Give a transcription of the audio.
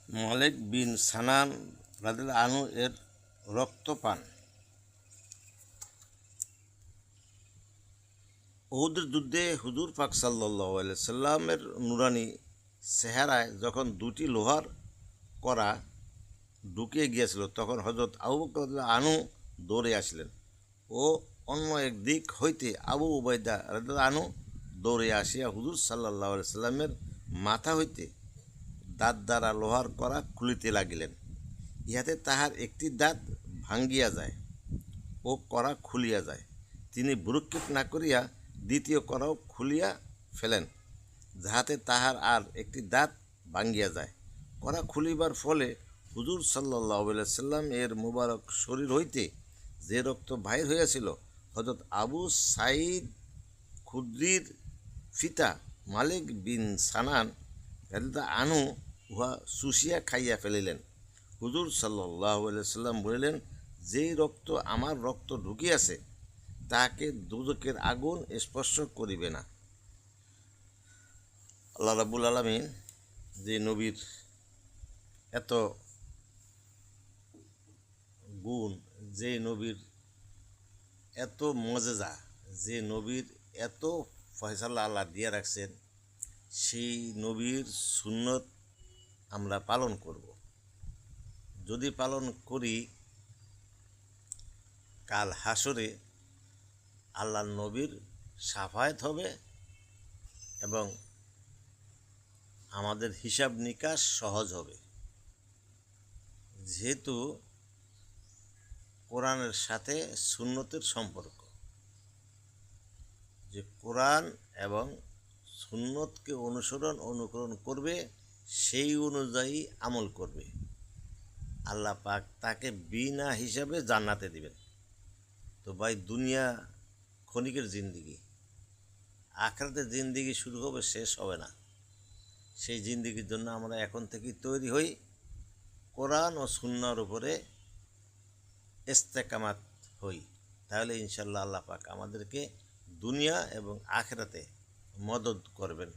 মালিক বিন সানান রাদিয়াল্লাহু আনহু এর রক্ত পান। উহুদের যুদ্ধে হুজুর পাক সাল্লাল্লাহু আলাইহি সাল্লামের নুরানি চেহারায় যখন দুটি লোহার কড়া ঢুকিয়ে গিয়েছিল, তখন হযরত আবু বকর রাদিয়াল্লাহু আনহু দৌড়ে আসলেন ও অন্য এক দিক হইতে আবু উবাইদা রাদিয়াল্লাহু আনহু দৌড়ে আসিয়া হুজুর সাল্লাল্লাহু আলাইহি সাল্লামের মাথা হইতে দাঁত দ্বারা লোহার কড়া খুলিতে লাগিলেন। ইহাতে তাহার একটি দাঁত ভাঙ্গিয়া যায় ও কড়া খুলিয়া যায়। তিনি ভ্রূক্ষেপ না করিয়া দ্বিতীয় কড়াও খুলিয়া ফেলেন, যাহাতে তাহার আর একটি দাঁত ভাঙ্গিয়া যায়। কড়া খুলিবার ফলে হুজুর সাল্লাল্লাহু আলাইহি সাল্লাম এর মুবারক শরীর হইতে যে রক্ত বাহির হইয়াছিল, হযরত আবু সাঈদ খুদরীর পিতা মালিক বিন সানান রাদিয়াল্লাহু আনহু উহা চুষিয়া খাইয়া ফেলিলেন। হুজুর সাল্লাল্লাহু আলাইহি সাল্লাম বলিলেন, যেই রক্ত আমার রক্ত ঢুকিয়াছে তাহাকে দোজখের আগুন স্পর্শ করিবে না। আল্লাহ রাব্বুল আলামিন যে নবীর এত গুণ, যে নবীর এত মজেজা, যে নবীর এত ফয়সালা আল্লাহ দিয়ে রাখছেন, সেই নবীর সুন্নত আমরা পালন করব। যদি পালন করি, কাল হাসরে আল্লাহর নবীর শাফায়াত হবে এবং আমাদের হিসাব নিকাশ সহজ হবে। যেহেতু কোরআনের সাথে সুন্নতের সম্পর্ক, যে কোরআন এবং সুন্নতকে অনুকরণ করবে, সেই অনুযায়ী আমল করবে, আল্লাহ পাক তাকে বিনা হিসাবে জান্নাতে দিবেন। তো ভাই, দুনিয়া ক্ষণিকের জিন্দিগি, আখিরাতের জিন্দিগি শুরু হবে, শেষ হবে না। সেই জিন্দিগির জন্য আমরা এখন থেকেই তৈরি হই, কোরআন ও সুন্নাহর উপরে ইস্তেকামাত হই। তাহলে ইনশাল্লাহ আল্লাহ পাক আমাদেরকে দুনিয়া এবং আখিরাতে মদদ করবেন।